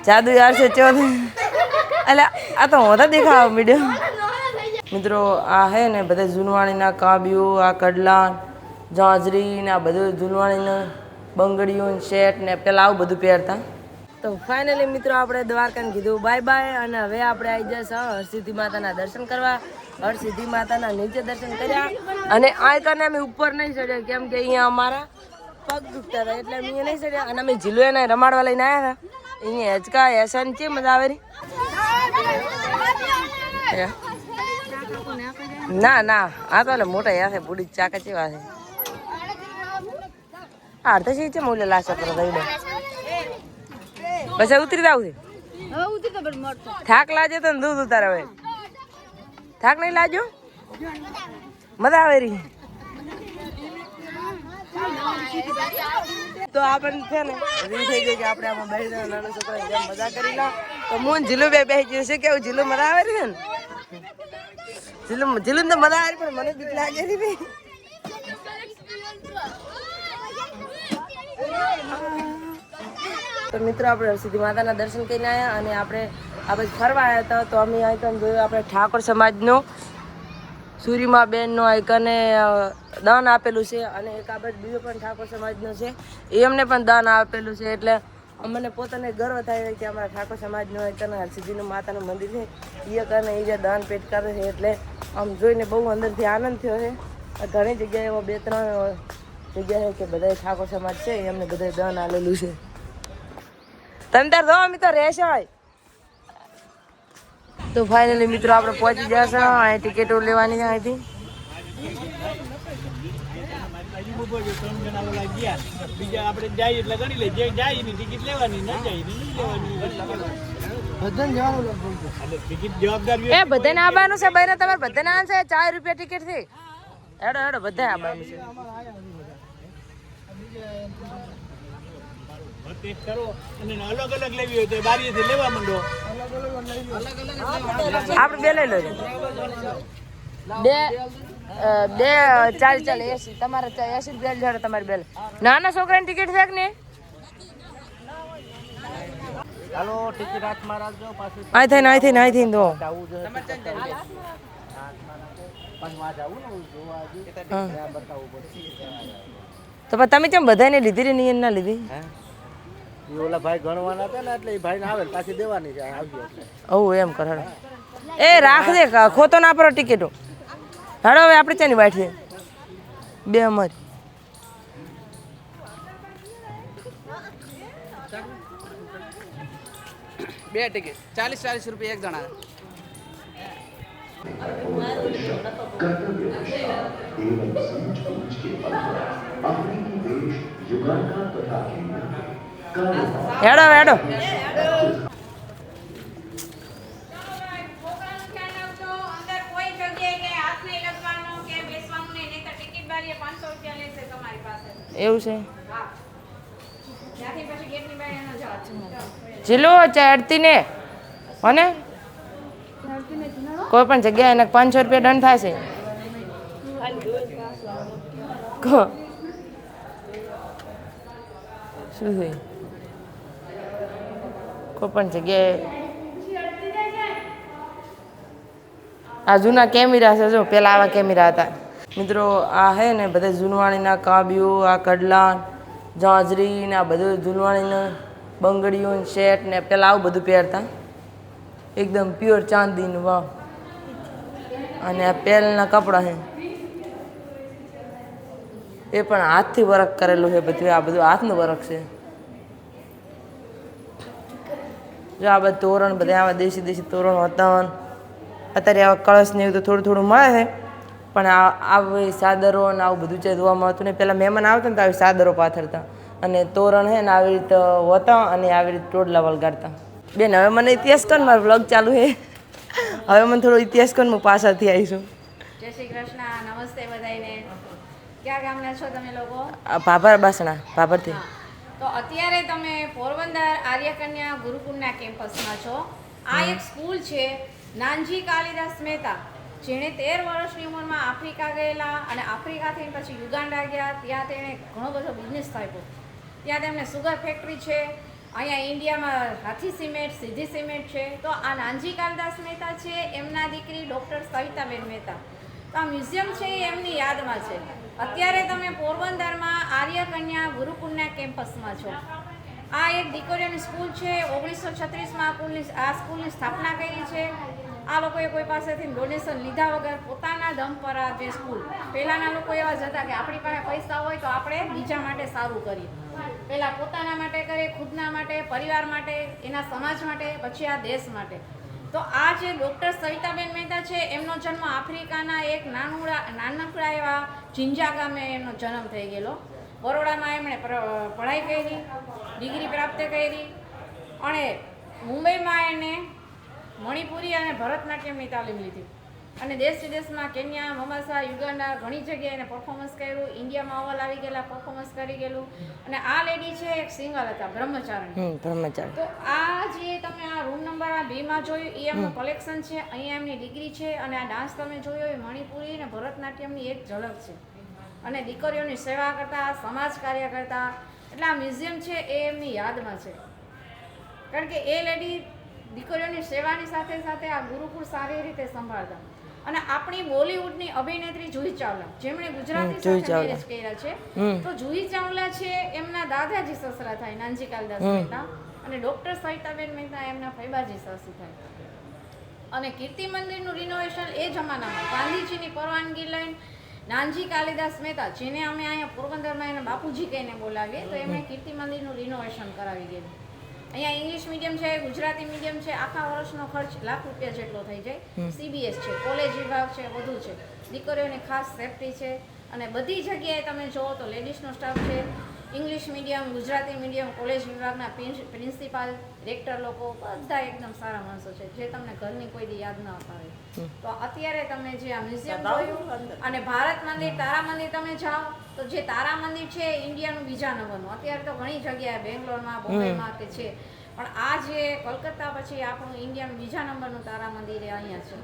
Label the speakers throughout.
Speaker 1: જાદુ યાર છે ચો એટલે આ તો હોતા દેખાવ વિડીયો મિત્રો આ હે ને બધા જૂનવાણીના કાબ્યો આ કડલા જાંજરી ને આ બધું જૂનવાણીનું બંગડીઓ શેટ ને પેલા આવું બધું પહેરતા તો ફાઇનલી મિત્રો આપણે દ્વારકાને કીધું બાય બાય અને હવે આપણે આવી જઈશું હરસિદ્ધિ માતાના દર્શન કરવા હરસિદ્ધિ માતાના નીચે દર્શન કર્યા અને આ કારણે અમે ઉપર નહીં ચડ્યા કેમ કે અહીંયા અમારા પગ દુખતા હતા એટલે અમે નહીં ચડ્યા અને અમે ઝીલો એને રમાડવા લઈને આવ્યા હતા અહીંયા હેચકા એસન છે મજા આવે ના ના આ તો મોટા યા છે પૂરી ચાકા ચેવા છે અડધા છે મૂલ્ય લાશો કરો દઈ બસ ઉતરી જાવ છે થાક લાગે તો દૂધ ઉતારે હવે થાક નહીં લાજો મજા આવે રહી તો આપણને છે ને રીત થઈ ગઈ કે આપણે આમાં બેસી નાના છોકરા જેમ મજા કરી લો તો હું ઝીલું બેસી ગયું છે કેવું ઝીલું મજા આવે રહી ને ઝીલું તો મજા આવે પણ મને બીક લાગે રહી તો મિત્રો આપણે હરસિદ્ધિ માતાના દર્શન કરીને આવ્યા અને આપણે આ બાજુ ફરવા આવ્યા હતા તો અમે આઈકન જોયું આપણે ઠાકોર સમાજનો સુરીમા બેનનો આઈકને દાન આપેલું છે અને એક આ બાજુ બીજો પણ ઠાકોર સમાજનો છે એ અમને પણ દાન આપેલું છે એટલે અમને પોતાને ગર્વ થાય કે અમારા ઠાકોર સમાજનો આઈકન હરસિદ્ધિનું માતાનું મંદિર છે એ કારણે એ જે દાન પેટ કરે છે એટલે આમ જોઈને બહુ અંદરથી આનંદ થયો છે ઘણી જગ્યાએ એવા 2-3 જગ્યાએ કે બધા ઠાકોર સમાજ છે એ અમને બધા દાન આલેલું છે તમે તાર જો મિત્રો રહેશે હોય તો ફાઇનલી મિત્રો આપણે પહોંચી જશે અહીં ટિકિટો લેવાની છે અહીંથી એ બધાને આવવાનું છે ભાઈ તમારે બધાને આવશે 4 રૂપિયા ટિકિટ થી હેડો હેડો બધા આવવાનું છે
Speaker 2: અલગ અલગ લેવી હોય તો બારીએથી લેવા માંડો
Speaker 1: આપણે બે લઈ લો બે 4 80 તમારે 80 બેલ જોડે તમારી બેલ નાના છોકરાની ટિકિટ છે કે ને
Speaker 2: હાલો ટિકિટ હાથમાં રાખજો પાછું
Speaker 1: અહીં થઈને દો તો તમે કેમ બધાને લીધી ને ના લીધી
Speaker 2: ઓલા ભાઈ ગણવાના હતા ને એટલે એ ભાઈને આવે પાછી દેવાની છે આવજો
Speaker 1: ઓ એમ કર એ રાખજે ખોતો ના પર ટિકિટો હાડો હવે આપણે ચાની વાટ છે બે અમારી
Speaker 3: બે ટિકિટ 40 રૂપિયા એક જણા
Speaker 1: હેડો હેડો એવું છે ચીલો ચડતી ને અને કોઈ પણ જગ્યાએ એને 500 રૂપિયા દંડ થશે શું છે કોઈ પણ જગ્યાએ આ જૂના કેમેરા છે જો પેલા આવા કેમેરા હતા મિત્રો આ હે ને બધા જૂનવાણીના કાબ્યો આ કડલા જાંજરી ને આ બધું જૂનવાણીનું બંગડીઓ શેટ ને પેલા આવું બધું પહેરતા એકદમ પ્યોર ચાંદીનું વાહ અને આ પેલના કપડાં છે એ પણ હાથથી વર્ક કરેલું છે બધું આ બધું હાથનું વર્ક છે જો આ બધું તોરણ બધા આવા દેશી તોરણ હતા અત્યારે આવા કળશ ને એવું તો થોડું મળે છે પણ આવી સાદરો ને આવું બધું છે જોવા મળતું નહીં પહેલાં મહેમાન આવતા ને તો આવી સાદરો પાથરતા અને તોરણ છે ને આવી રીતે હોતા અને આવી રીતે ટોડલા વળગાડતા બેન હવે મને ઇતિહાસ કર મારો વ્લોગ ચાલુ છે હવે મને થોડો ઇતિહાસ કર હું પાછળથી આવીશું
Speaker 4: જય શ્રી કૃષ્ણ નમસ્તે બધાને ક્યાં ગામના છો તમે લોકો
Speaker 1: ભાભર બાસણા ભાભરથી
Speaker 4: તો અત્યારે તમે પોરબંદર આર્યકન્યા ગુરુકુળના કેમ્પસમાં છો આ એક સ્કૂલ છે નાનજી કાલિદાસ મહેતા જેણે 13 વર્ષની ઉંમરમાં આફ્રિકા ગયેલા અને આફ્રિકાથી પછી યુગાન્ડા ગયા ત્યાં તેણે ઘણો બધો બિઝનેસ થાપ્યો ત્યાં તેમને સુગર ફેક્ટરી છે અહીંયા ઇન્ડિયામાં હાથી સિમેન્ટ, સિદ્ધિ સિમેન્ટ છે. તો આ નાનજી કાલિદાસ મહેતા છે, એમના દીકરી ડૉક્ટર સવિતાબેન મહેતા. તો આ મ્યુઝિયમ છે એ એમની યાદમાં છે. અત્યારે તમે પોરબંદરમાં આર્ય કન્યા ગુરુકુળના કેમ્પસમાં છો. આ એક દીકરીઓની સ્કૂલ છે. 1936માં આ સ્કૂલની સ્થાપના કરી છે. આ લોકોએ કોઈ પાસેથી ડોનેશન લીધા વગર પોતાના દમ પર આ જે સ્કૂલ, પહેલાંના લોકો એવા જ હતા કે આપણી પાસે પૈસા હોય તો આપણે બીજા માટે સારું કરીએ. પહેલાં પોતાના માટે કરીએ, ખુદના માટે, પરિવાર માટે, એના સમાજ માટે, પછી આ દેશ માટે. તો આ જે ડૉક્ટર સવિતાબેન મહેતા છે એમનો જન્મ આફ્રિકાના એક નાનકડા એવા જિંજા ગામે એમનો જન્મ થઈ ગયેલો. બરોડામાં એમણે પઢાઈ કરી, ડિગ્રી પ્રાપ્ત કરી અને મુંબઈમાં એને મણિપુરી અને ભરતનાટ્યમની તાલીમ લીધી અને દેશ વિદેશમાં કેન્યા, મોમ્બાસા, યુગાન્ડા ઘણી જગ્યાએ એને પરફોર્મન્સ કર્યું. ઇન્ડિયામાં અવ્વલ આવી ગયેલા, પરફોર્મન્સ કરી ગયેલું. અને આ લેડી છે એક સિંગલ હતા, બ્રહ્મચારી. તો આ જે તમે આ રૂમ નંબર 2માં જોયું એ એમનું કલેક્શન છે. અહીંયા એમની ડિગ્રી છે અને આ ડાન્સ તમે જોયો એ મણિપુરી અને ભરતનાટ્યમની એક ઝલક છે. અને દીકરીઓની સેવા કરતા, સમાજ કાર્ય કરતા, એટલે આ મ્યુઝિયમ છે એ એમની યાદમાં છે. કારણ કે એ લેડી દીકરીઓની સેવાની સાથે સાથે આ ગુરુકુળ સારી રીતે સંભાળતા. અને આપણી બોલિવૂડની અભિનેત્રી જુહી ચાવલા, જેમણે ગુજરાતી સાથે મેરેજ કર્યા છે, તો જુહી ચાવલા છે એમના દાદાજી સસરા થાય નાનજી કાલિદાસ મહેતા, અને ડૉક્ટર સવિતાબેન મહેતા એમના ફૈબાજી સાસુ થાય. અને કીર્તિ મંદિરનું રિનોવેશન એ જમાનામાં ગાંધીજીની પરવાનગી લઈને નાનજી કાલિદાસ મહેતા, જેને અમે અહીંયા પોરબંદરમાં એને બાપુજી કહીને બોલાવીએ, તો એમણે કીર્તિ મંદિરનું રિનોવેશન કરાવી દીધું. અહીંયા ઇંગ્લિશ મીડિયમ છે, ગુજરાતી મીડિયમ છે, આખા વર્ષનો ખર્ચ ₹1,00,000 જેટલો થઈ જાય. CBS છે, કોલેજ વિભાગ છે, બધું છે. દીકરીઓની ખાસ સેફટી છે. અને બધી જગ્યાએ તમે જુઓ તો લેડીઝનો સ્ટાફ છે. English medium, Gujarati medium, college વિભાગના પ્રિન્સિપાલ, રેક્ટર લોકો બધા એકદમ સારા માણસો છે, જે તમને ઘરની કોઈ દી યાદ ન અપાવે. તો અત્યારે તમે જે આ મ્યુઝિયમ જોયું અને ભારત મંદિર, તારા મંદિર તમે જાઓ તો જે તારા મંદિર છે ઇન્ડિયાનું બીજા નંબરનું. અત્યારે તો ઘણી જગ્યાએ બેંગ્લોરમાં, બોમ્બેમાં કે છે, પણ આ જે કલકત્તા પછી આપણું ઇન્ડિયાનું બીજા નંબરનું તારા મંદિર એ અહીંયા છે.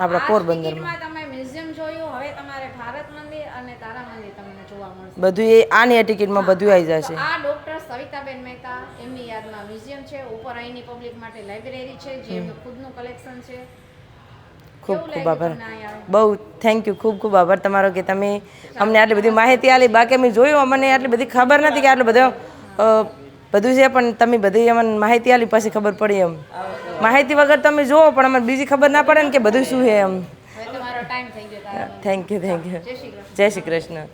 Speaker 1: આપણા પોરબંદરમાં
Speaker 4: તમે મ્યુઝિયમ જોયું, હવે તમારે ભારત મંદિર અને તારા મંદિર તમને જોવા મળશે.
Speaker 1: બધું એ આની ટિકિટમાં બધું આવી જશે.
Speaker 4: આ ડૉક્ટર સવિતાબેન મહેતા એમની યાદમાં મ્યુઝિયમ છે. ઉપર અહીંની પબ્લિક માટે લાઇબ્રેરી છે, જે એમનું ખુદનું કલેક્શન છે.
Speaker 1: ખૂબ ખૂબ આભાર, બહુ થેન્ક યુ, ખૂબ ખૂબ આભાર તમારો કે તમે અમને આટલી બધી માહિતી આપી. બાકી અમે જોયું, અમને આટલી બધી ખબર નથી કે આટલું બધું છે, પણ તમે બધી અમને માહિતી આપી પછી ખબર પડી. એમ માહિતી વગર તમે જુઓ પણ અમને બીજી ખબર ના પડે ને કે બધું શું છે એમ. Thank you, thank you. જય શ્રી કૃષ્ણ.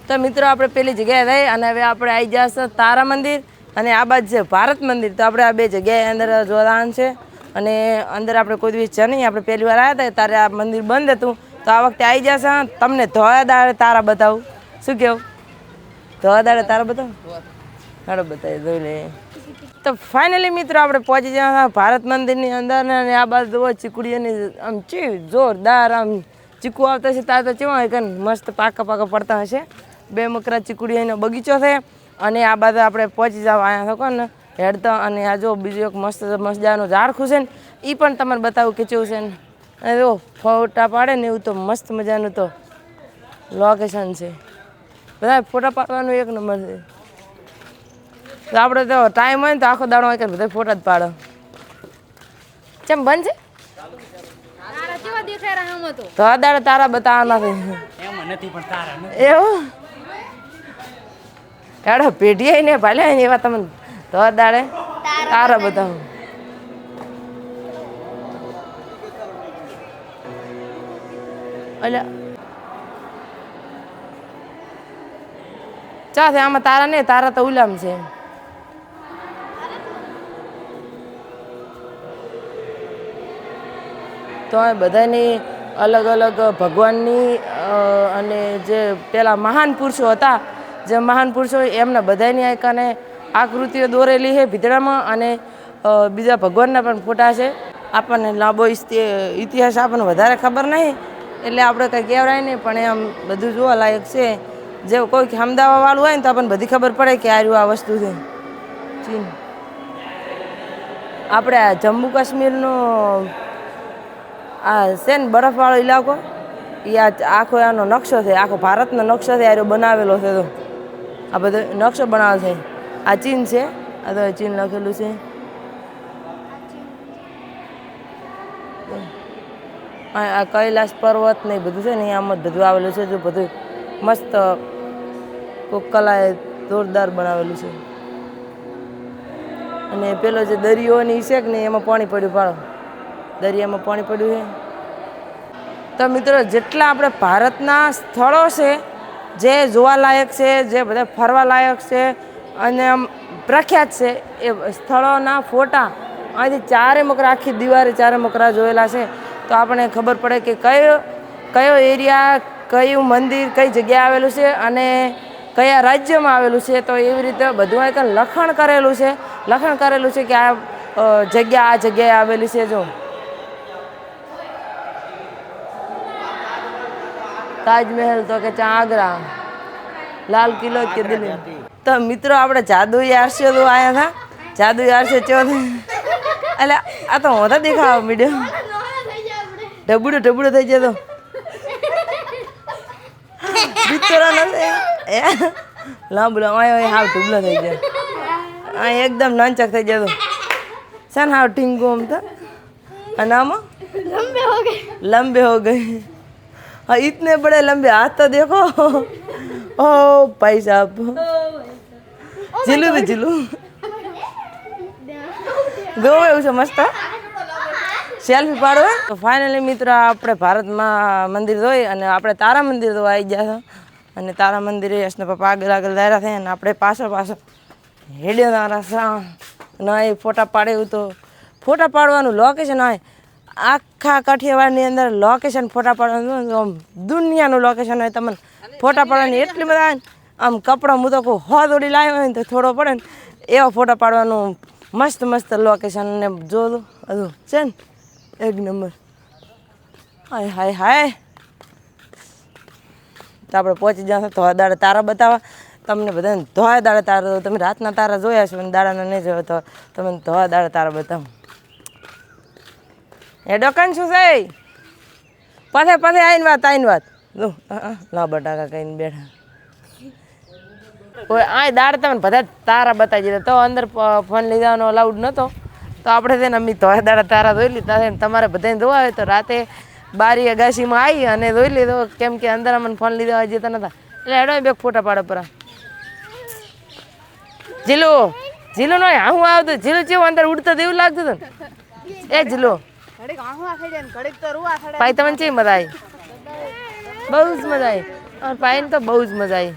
Speaker 1: તો મિત્રો આપણે પેલી જગ્યાએ રહી અને હવે આપણે આવી જશે તારા મંદિર અને આ બાજુ છે ભારત મંદિર. તો આપણે આ બે જગ્યાએ અંદર જોવાનું છે અને અંદર આપણે કોઈ દિવસ છે નહીં. આપણે પહેલી વાર આવ્યા હતા ત્યારે આ મંદિર બંધ હતું, તો આ વખતે આવી જશે. તમને ધોળા દાડે તારા બતાવું. શું કેવું? ધોળા દાડે તારા બતાવું? હાડો બતાવી જોઈ લઈએ. તો ફાઇનલી મિત્રો આપણે પહોંચી ગયા ભારત મંદિરની અંદર અને આ બાજુ ચીકુડીઓની આમ જોરદાર આમ ચીકુ આવતા છે. તાર તો કેવા હોય કે મસ્ત પાકા પાકા પડતા હશે. 2 મકરા ચીકુડીઓનો બગીચો છે અને આ બાજુ આપણે પહોંચી જાવ અહીંયા શકો ને હેડતા. અને આ જો બીજું એક મસ્ત મજાનું ઝાડ ખુશે ને એ પણ તમને બતાવું કે કેવું છે ને. અને જો ફોટા પાડે ને એવું તો મસ્ત મજાનું તો લોકેશન છે. બધા ફોટા પાડવાનું એક નંબર છે. તો આપણે તો ટાઈમ હોય ને તો આખો દાડો હોય બધા ફોટા જ પાડો. કેમ બંધ છે? તો આ દાડે તારા બતાવવાના છે એવું. હેડો પેઢીએ ને ભાલે એવા તમે તો આ દાડે તારા બતાવું. એટલે ચા છે આમાં તારા નહીં, તારા તો ઉલામ છે. તો બધાની અલગ અલગ ભગવાનની અને જે પેલા મહાન પુરુષો હતા, જે મહાન પુરુષો એમના બધાની આકાને આકૃતિઓ દોરેલી છે ભીતળામાં. અને બીજા ભગવાનના પણ ફોટા છે. આપણને લાંબો ઇતિહાસ આપણને વધારે ખબર નહીં એટલે આપણે કંઈ કહેવાય નહીં, પણ એમ બધું જોવા લાયક છે. જે કોઈ અમદાવાદવાળું હોય ને તો આપણને બધી ખબર પડે કે આ વસ્તુ છે. ચીન આપણે આ જમ્મુ કાશ્મીરનો આ છે ને બરફવાળો ઇલાકો, એ આખો આનો નકશો છે, આખો ભારતનો નકશો છે, આ બનાવેલો છે. તો આ બધો નકશો બનાવે છે. આ ચીન છે આ તો ચીન લખેલું છે. આ કૈલાસ પર્વત ને બધું છે ને આમ જ બધું આવેલું છે. જો બધું મસ્ત કોક કલાએ જોરદાર બનાવેલું છે. અને પેલો જે દરિયોની છે કે ને એમાં પાણી પડ્યું પાડો દરિયામાં પાણી પડ્યું છે. તો મિત્રો જેટલા આપણે ભારતના સ્થળો છે જે જોવાલાયક છે, જે બધા ફરવા લાયક છે અને આમ પ્રખ્યાત છે, એ સ્થળોના ફોટા અહીંથી ચારે મકરા આખી દિવારે ચારે મકરા જોયેલા છે. તો આપણને ખબર પડે કે કયો એરિયા, કયું મંદિર કઈ જગ્યાએ આવેલું છે અને કયા રાજ્યમાં આવેલું છે. તો એવી રીતે બધું એક લખાણ કરેલું છે કે આ જગ્યા આ જગ્યાએ આવેલી છે. જો તાજમહેલ તો કે ત્યાં આગ્રા, લાલ કિલ્લો કે દિલ્હી. તો મિત્રો આપણે જાદુઈ આરસે તો આયા હતા. જાદુઈ આરસે ચો એટલે આ તો હોતા દેખાવા મીડિયો ઢબુડો થઈ જતો બિચારા નથી લાંબુ હાવ ઢુબલો થઈ જાય. આ એકદમ નાનચક થઈ જતો છે ને હાવ ઠીંગો આમ તો. અને આમાં लंबे हो गए. हाँ इतने बड़े लंबे हाथ तो देखो. ओ भाई साहब झिलू तो झिलू ગો એવું છે મસ્ત સેલ્ફી પાડો. તો ફાઇનલી મિત્રો આપણે ભારતમાં મંદિર જોઈ અને આપણે તારા મંદિર તો આવી ગયા હતા. અને તારા મંદિરે યશના પપ્પા આગળ દાયરા થયા અને આપણે પાછળ હેડ્યો તારા ના એ ફોટા પાડે. એવું તો ફોટા પાડવાનું લોકેશન હોય આખા કાઠિયાવાડની અંદર લોકેશન ફોટા પાડવાનું આમ દુનિયાનું લોકેશન હોય. તમને ફોટા પાડવાની એટલી બધા આમ કપડાં હું તો કહું દોડી લાવ્યો હોય ને તો થોડો પડે ને એવા ફોટા પાડવાનું મસ્ત લોકેશન ને જોયું હજુ છે ને એક નંબર. હાય તો આપણે પહોંચી જશે ધોળા દાડે તારા બતાવવા તમને બધાને. ધોળા દાડે તારા તમે રાતના તારા જોયા છો અને દાડાના નહીં જોયો તો તમને ધોળા દાડે તારા બતાવો. એ ડોકન શું છે પાસે આવીને વાત લા બટાકા કહીને બેઠા. કોઈ આ દાડ તમને બધા તારા બતાવી દીધા. તો અંદર ફોન લીધાનો અલાઉડ નહોતો. તો આપણે છે ને અમી ધોળા દાડે તારા જોઈ લીધા છે. તમારે બધાને જોવા આવે તો રાતે બારી અગાસીમાં આવી અને જોઈ લીધો. કેમ કે અંદર અમને ફોન લીધા જતા નતા એટલે હેડો બે ફોટા પાડો પર. જીલું નો હું આવતું જીલું જેવું અંદર ઉડતા એવું લાગતું હતું ને. એ જીલું ભાઈ તમને કેવી મજા આવી? બહુ જ મજા આવી. ભાઈને તો બહુ જ મજા આવી.